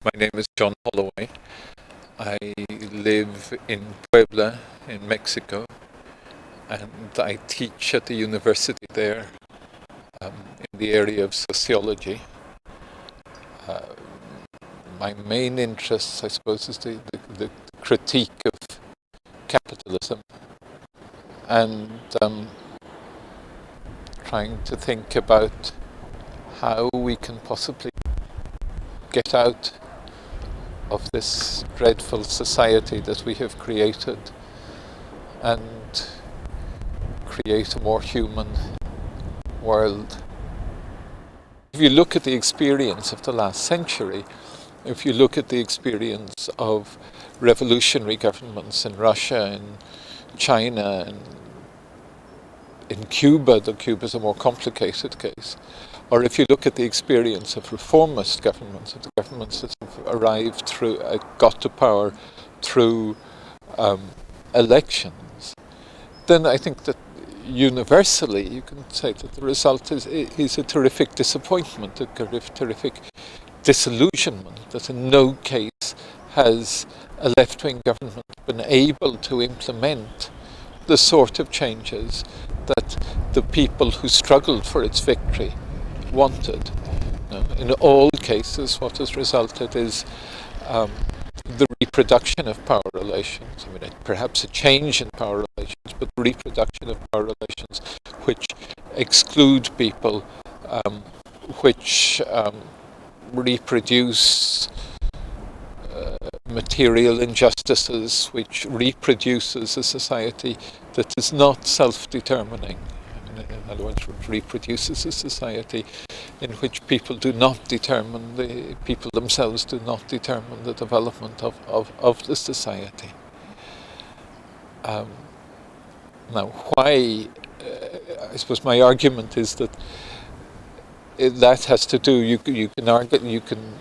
My name is John Holloway. I live in Puebla in Mexico, and I teach at the university there in the area of sociology. My main interest, I suppose, is the critique of capitalism and trying to think about how we can possibly get out of this dreadful society that we have created and create a more human world. If you look at the experience of the last century, if you look at the experience of revolutionary governments in Russia, in China, and in Cuba, though Cuba is a more complicated case, or if you look at the experience of reformist governments, of the governments that have arrived through, got to power through elections, then I think that universally you can say that the result is a terrific disappointment, a terrific disillusionment, that in no case has a left-wing government been able to implement the sort of changes that the people who struggled for its victory wanted. In all cases, what has resulted is the reproduction of power relations. I mean, perhaps a change in power relations, but the reproduction of power relations which exclude people, which reproduce material injustices, which reproduces a society that is not self-determining. In other words, which reproduces a society in which people do not determine, the people themselves do not determine the development of the society. Now, why? I suppose my argument is that that has to do. You can argue. You can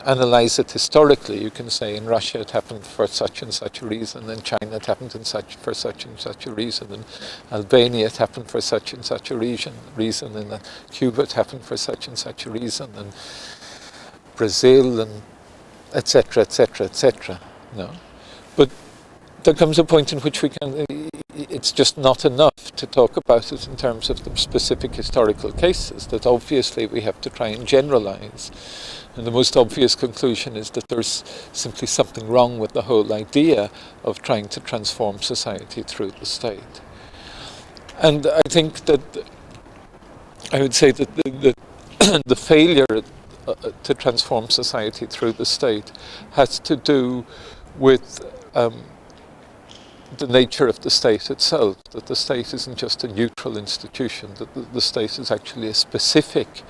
analyze it historically. You can say in Russia it happened for such and such a reason, in China it happened for such and such a reason, in Albania it happened for such and such a reason, in Cuba it happened for such and such a reason, in Brazil, and etc., etc., etc. No, but there comes a point in which it's just not enough to talk about it in terms of the specific historical cases, that obviously we have to try and generalize. And the most obvious conclusion is that there's simply something wrong with the whole idea of trying to transform society through the state. And I think that I would say that the failure to transform society through the state has to do with the nature of the state itself, that the state isn't just a neutral institution, that the state is actually a specific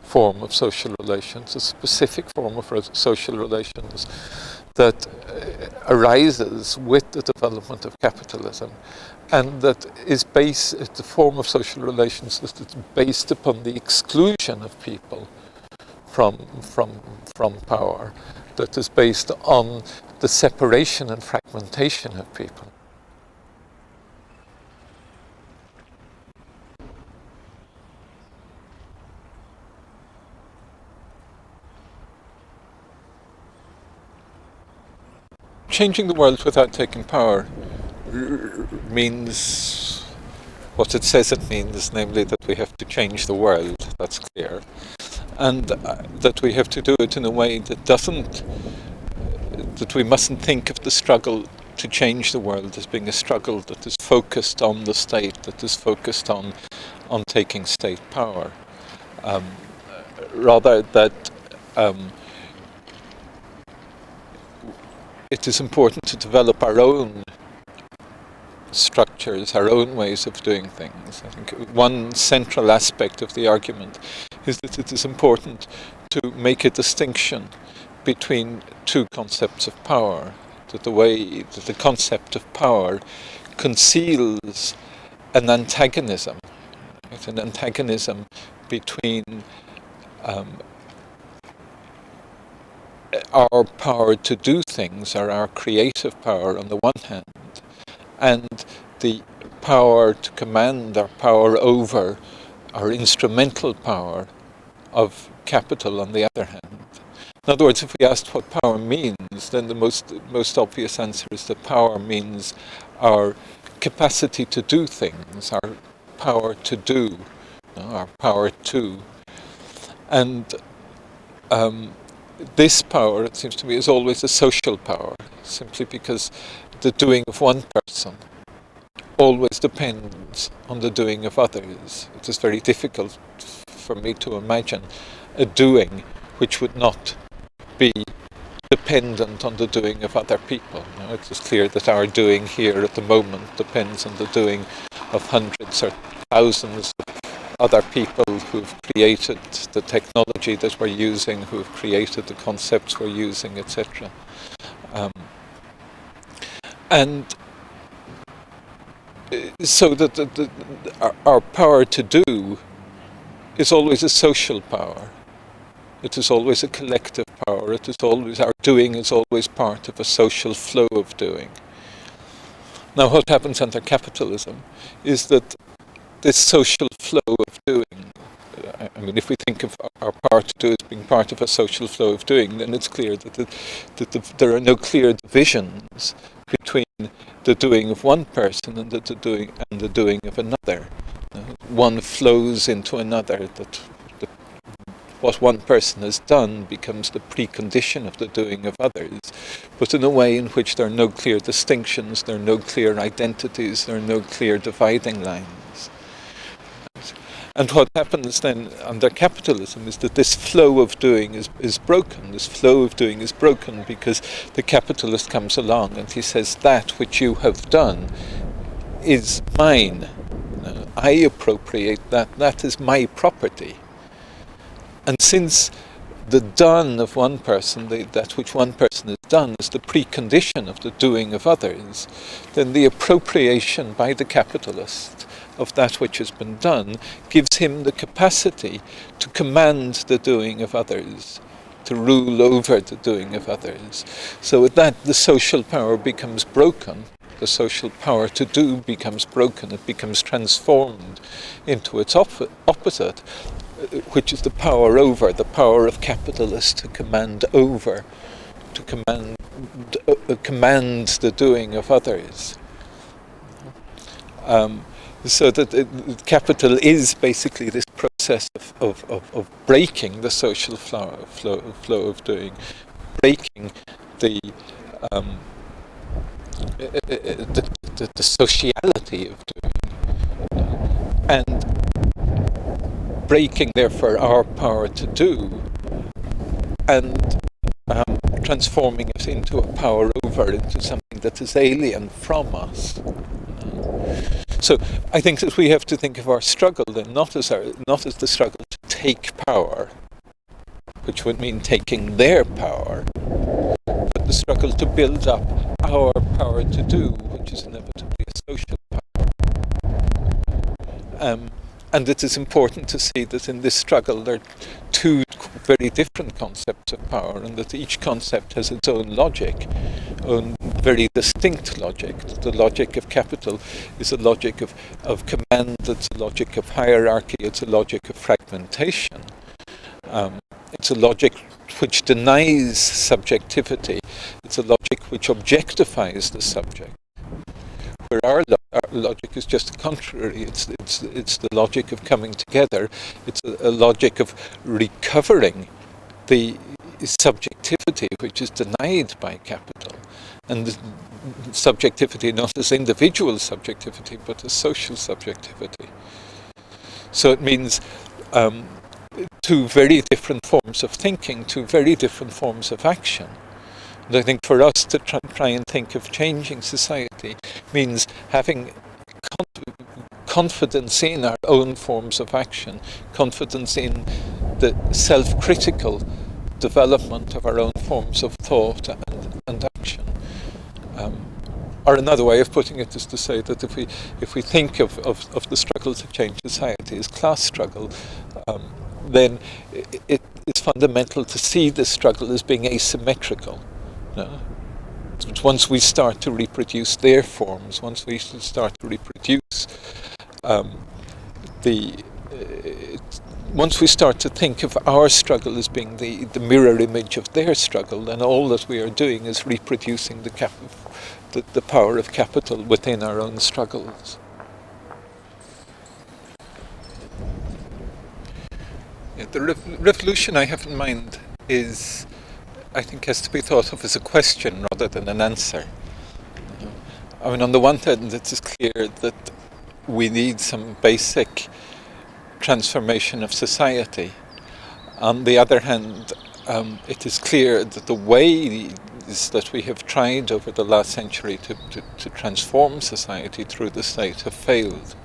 form of social relations, a specific form of social relations that arises with the development of capitalism, and that is based, the form of social relations that is based upon the exclusion of people from power, that is based on the separation and fragmentation of people. Changing the world without taking power means what it says it means, namely that we have to change the world, that's clear, and that we have to do it in a way that we mustn't think of the struggle to change the world as being a struggle that is focused on the state, that is focused on taking state power. Rather that it is important to develop our own structures, our own ways of doing things. I think one central aspect of the argument is that it is important to make a distinction between two concepts of power, that the concept of power conceals an antagonism. It's an antagonism between our power to do things, or our creative power on the one hand, and the power to command, our power over, our instrumental power of capital on the other hand. In other words, if we asked what power means, then the most obvious answer is that power means our capacity to do things, our power to do, our power to. And this power, it seems to me, is always a social power, simply because the doing of one person always depends on the doing of others. It is very difficult for me to imagine a doing which would not be dependent on the doing of other people. It is clear that our doing here at the moment depends on the doing of hundreds or thousands of other people who've created the technology that we're using, who've created the concepts we're using, etc. And so that our power to do is always a social power. It is always a collective power. It is always, our doing is always part of a social flow of doing. Now, what happens under capitalism is that this social flow of doing, I mean, if we think of our power to do as being part of a social flow of doing, then it's clear that there are no clear divisions between the doing of one person and the doing of another. One flows into another. What one person has done becomes the precondition of the doing of others, but in a way in which there are no clear distinctions, there are no clear identities, there are no clear dividing lines. And what happens then under capitalism is that this flow of doing is broken. This flow of doing is broken because the capitalist comes along and he says, that which you have done is mine. I appropriate that. That is my property. And since the done of one person, that which one person has done, is the precondition of the doing of others, then the appropriation by the capitalist of that which has been done gives him the capacity to command the doing of others, to rule over the doing of others. So with that, the social power becomes broken. The social power to do becomes broken. It becomes transformed into its opposite, which is the power over, the power of capitalists to command over, to command the doing of others. So that capital is basically this process of breaking the social flow of doing, breaking the sociality of doing, and breaking therefore our power to do, and transforming it into a power over, into something that is alien from us. So I think that we have to think of our struggle then not as the struggle to take power, which would mean taking their power, but the struggle to build up our power to do, which is inevitably a social power. And it is important to see that in this struggle there are two very different concepts of power, and that each concept has its own logic, own very distinct logic. The logic of capital is a logic of command, it's a logic of hierarchy, it's a logic of fragmentation. It's a logic which denies subjectivity, it's a logic which objectifies the subject. Where our logic is just the contrary. It's the logic of coming together. It's a logic of recovering the subjectivity which is denied by capital, and the subjectivity not as individual subjectivity but as social subjectivity. So it means two very different forms of thinking, two very different forms of action. And I think for us to try and think of changing society means having confidence in our own forms of action, confidence in the self-critical development of our own forms of thought and action. Or another way of putting it is to say that if we think of the struggle to change society as class struggle, then it is fundamental to see this struggle as being asymmetrical. Once we start to reproduce their forms, once we start to reproduce once we start to think of our struggle as being the mirror image of their struggle, then all that we are doing is reproducing the power of capital within our own struggles. Yeah, the revolution I have in mind is, I think, has to be thought of as a question rather than an answer. I mean, on the one hand, it is clear that we need some basic transformation of society. On the other hand, it is clear that the ways that we have tried over the last century to transform society through the state have failed.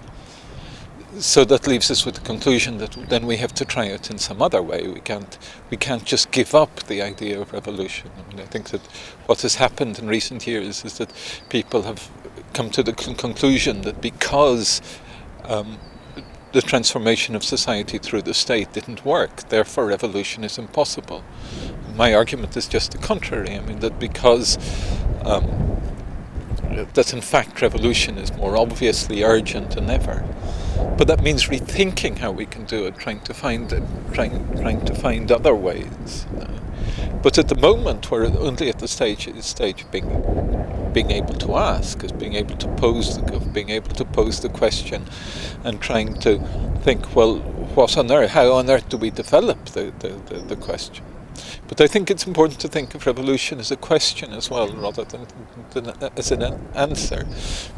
So that leaves us with the conclusion that then we have to try it in some other way. We can't just give up the idea of revolution. I mean, I think that what has happened in recent years is that people have come to the conclusion that because the transformation of society through the state didn't work, therefore revolution is impossible. My argument is just the contrary. I mean, that because that in fact revolution is more obviously urgent than ever. But that means rethinking how we can do it, trying to find other ways. But at the moment, we're only at the stage of being able to ask, as being able to pose the question, and trying to think, well, how on earth do we develop the question? But I think it's important to think of revolution as a question as well, rather than as an answer,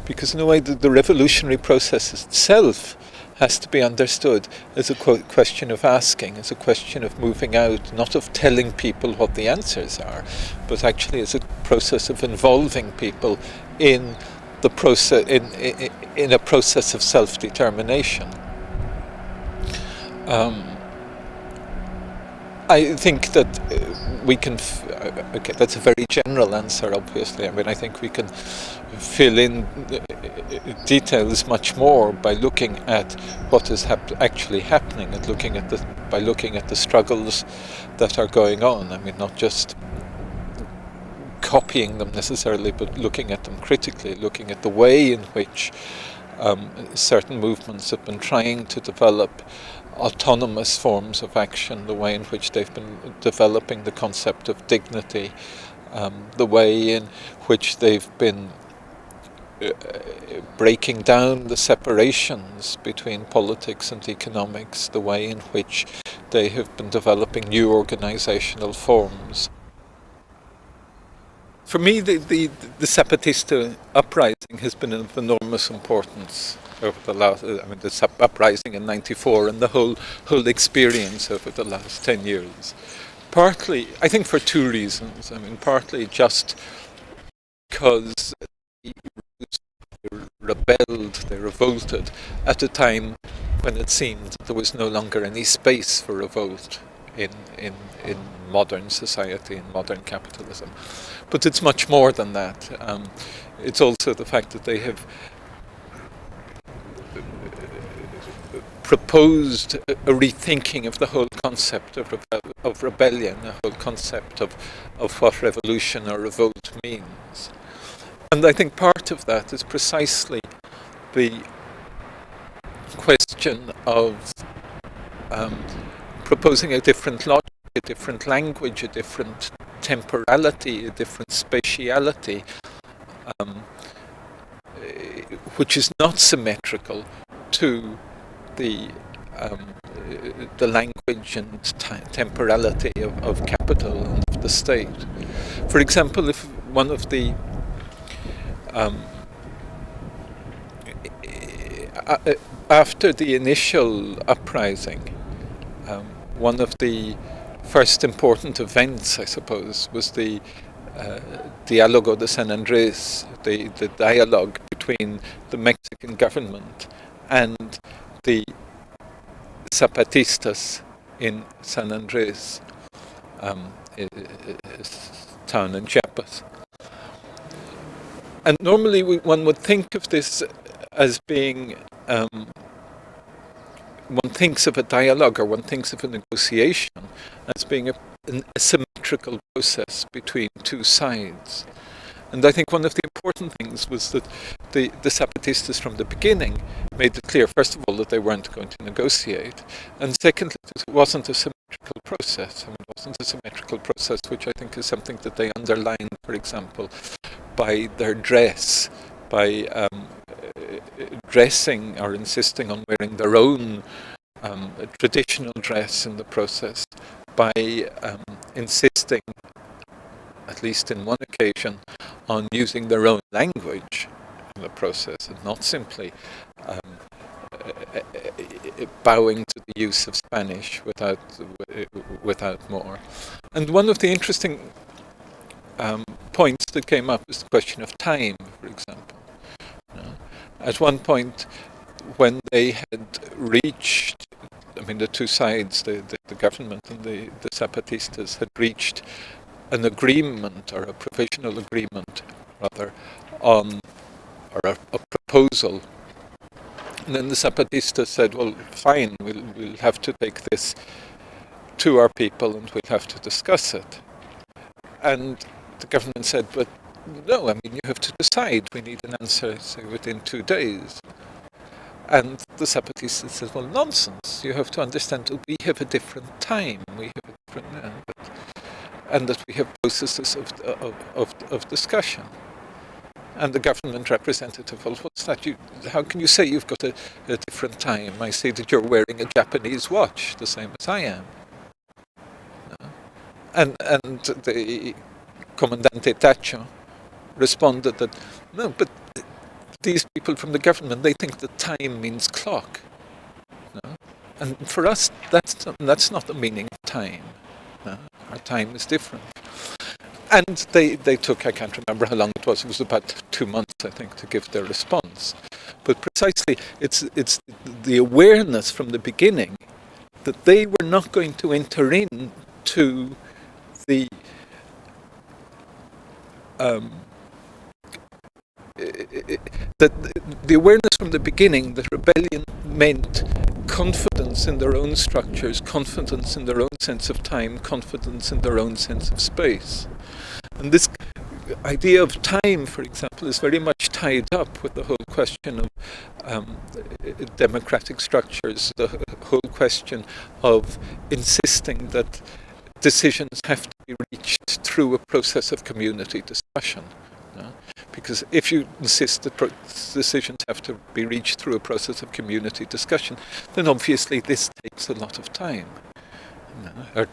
because in a way the revolutionary process itself has to be understood as a question of asking, as a question of moving out, not of telling people what the answers are, but actually as a process of involving people in the process, in a process of self-determination. I think that we can, okay, that's a very general answer, obviously. I mean, I think we can fill in details much more by looking at what is actually happening, and by looking at the struggles that are going on. I mean, not just copying them necessarily, but looking at them critically, looking at the way in which certain movements have been trying to develop autonomous forms of action, the way in which they've been developing the concept of dignity, the way in which they've been breaking down the separations between politics and economics, the way in which they have been developing new organizational forms. For me, the Zapatista uprising has been of enormous importance over the last, the uprising in '94 and the whole experience over the last 10 years. Partly, I think for two reasons. I mean, partly just because they rebelled, they revolted at a time when it seemed that there was no longer any space for revolt in modern society, in modern capitalism. But it's much more than that. It's also the fact that they have proposed a rethinking of the whole concept of rebellion, the whole concept of what revolution or revolt means. And I think part of that is precisely the question of proposing a different logic, a different language, a different temporality, a different spatiality, which is not symmetrical to the language and temporality of capital and of the state. For example, if one of the after the initial uprising, one of the first important events, I suppose, was the Diálogo de San Andrés, the dialogue between the Mexican government and the Zapatistas in San Andrés, town in Chiapas. And normally one would think of this as being, one thinks of a dialogue or one thinks of a negotiation as being a symmetrical process between two sides. And I think one of the important things was that the Zapatistas from the beginning made it clear, first of all, that they weren't going to negotiate, and secondly, that it wasn't a symmetrical process. I mean, it wasn't a symmetrical process, which I think is something that they underlined, for example, by their dress, by dressing or insisting on wearing their own traditional dress in the process, by insisting, at least in one occasion, on using their own language in the process and not simply bowing to the use of Spanish without more. And one of the interesting points that came up is the question of time, for example. At one point, when they had reached, I mean, the two sides, the government and the Zapatistas, had reached an agreement, or a provisional agreement, rather, on, or a proposal. And then the Zapatistas said, well, fine, we'll have to take this to our people and we'll have to discuss it. And the government said, but no, I mean, you have to decide. We need an answer, say, within 2 days. And the Zapatistas said, well, nonsense. You have to understand that we have a different time. We have a different, and that we have processes of discussion. And the government representative, well, what's that? How can you say you've got a different time? I say that you're wearing a Japanese watch, the same as I am. And the Comandante Tacho responded that, no, but these people from the government, they think that time means clock. No? And for us, that's not the meaning of time. No? Our time is different. And they took, I can't remember how long it was about 2 months, I think, to give their response. But precisely, it's the awareness from the beginning that they were not going to enter into the the awareness from the beginning that rebellion meant confidence in their own structures, confidence in their own sense of time, confidence in their own sense of space. And this idea of time, for example, is very much tied up with the whole question of democratic structures, the whole question of insisting that decisions have to be reached through a process of community discussion. Because if you insist that decisions have to be reached through a process of community discussion, then obviously this takes a lot of time. Or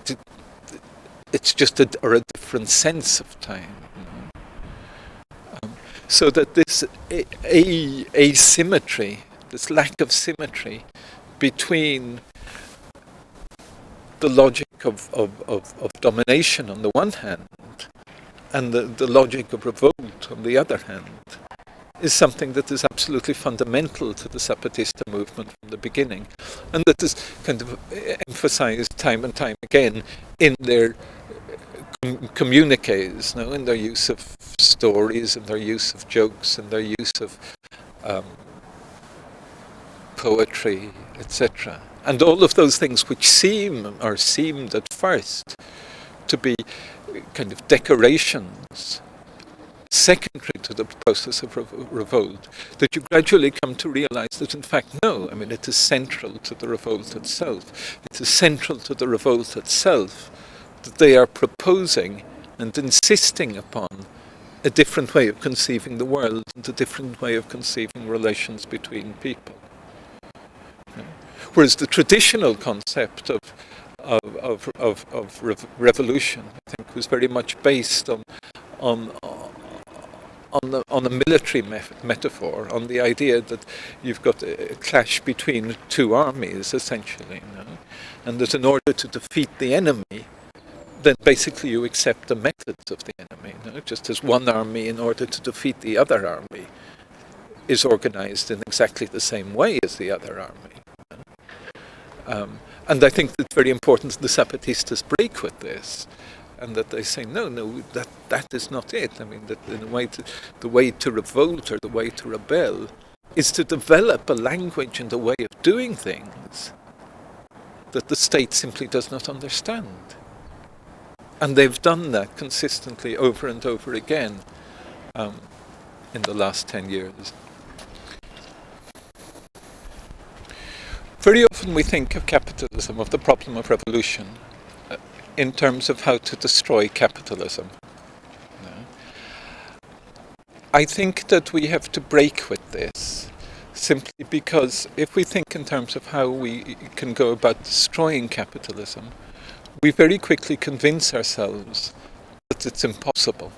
it's just a different sense of time. So that this asymmetry, this lack of symmetry between the logic of domination on the one hand and the logic of revolt on the other hand is something that is absolutely fundamental to the Zapatista movement from the beginning, and that is kind of emphasized time and time again in their communiques, in their use of stories, in their use of jokes, in their use of poetry, etc. And all of those things which seemed at first to be kind of decorations secondary to the process of revolt, that you gradually come to realize that in fact no, I mean it is central to the revolt itself. It is central to the revolt itself that they are proposing and insisting upon a different way of conceiving the world and a different way of conceiving relations between people. Whereas the traditional concept of revolution, I think, was very much based on a military metaphor, on the idea that you've got a clash between two armies, essentially, and that in order to defeat the enemy, then basically you accept the methods of the enemy, just as one army, in order to defeat the other army, is organized in exactly the same way as the other army. And I think it's very important that the Zapatistas break with this, and that they say, no, that is not it. I mean, that in a way, the way to revolt or the way to rebel is to develop a language and a way of doing things that the state simply does not understand. And they've done that consistently over and over again. in the last 10 years. Very often we think of capitalism, of the problem of revolution, in terms of how to destroy capitalism. I think that we have to break with this, simply because if we think in terms of how we can go about destroying capitalism, we very quickly convince ourselves that it's impossible.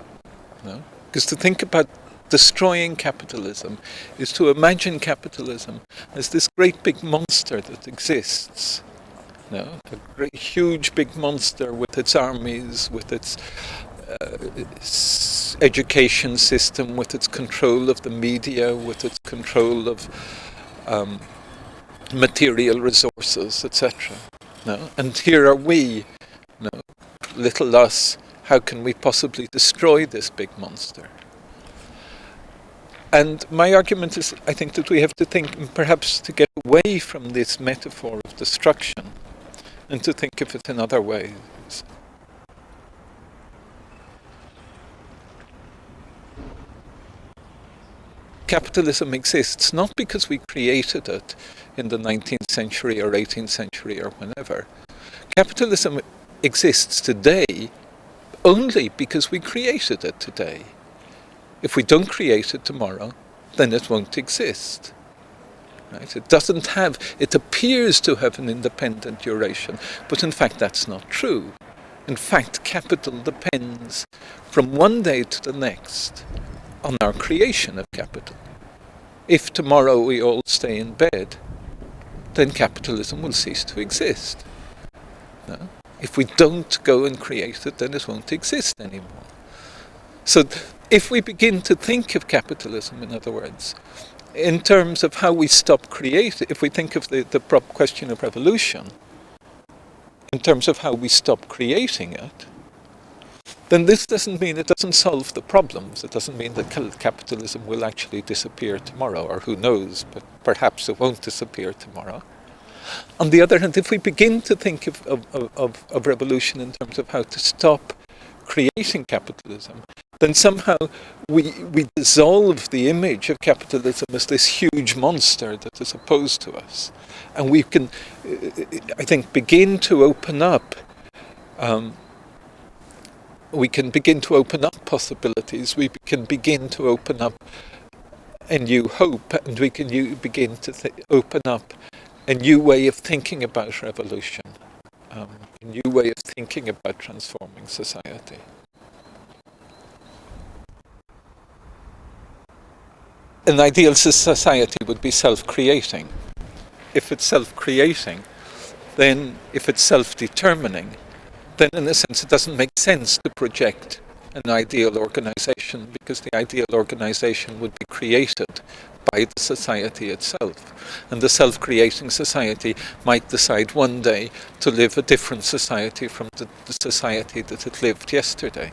Because to think about destroying capitalism is to imagine capitalism as this great big monster that exists. A great huge big monster with its armies, with its education system, with its control of the media, with its control of material resources, etc. And here are we, little us, how can we possibly destroy this big monster? And my argument is, I think that we have to think, perhaps to get away from this metaphor of destruction and to think of it in other ways. Capitalism exists not because we created it in the 19th century or 18th century or whenever. Capitalism exists today only because we created it today. If we don't create it tomorrow, then it won't exist. Right? It appears to have an independent duration, but in fact that's not true. In fact, capital depends from one day to the next on our creation of capital. If tomorrow we all stay in bed, then capitalism will cease to exist. If we don't go and create it, then it won't exist anymore. So if we begin to think of capitalism, in other words, in terms of how we stop creating, if we think of the question of revolution, in terms of how we stop creating it, then this doesn't mean it doesn't solve the problems. It doesn't mean that capitalism will actually disappear tomorrow, or who knows, but perhaps it won't disappear tomorrow. On the other hand, if we begin to think of revolution in terms of how to stop creating capitalism, then somehow we dissolve the image of capitalism as this huge monster that is opposed to us. And we can, I think, begin to open up possibilities, we can begin to open up a new hope, and we can begin to open up a new way of thinking about revolution, a new way of thinking about transforming society. An ideal society would be self-creating. If it's self-creating, then if it's self-determining, then in a sense it doesn't make sense to project an ideal organization, because the ideal organization would be created by the society itself. And the self-creating society might decide one day to live a different society from the society that it lived yesterday.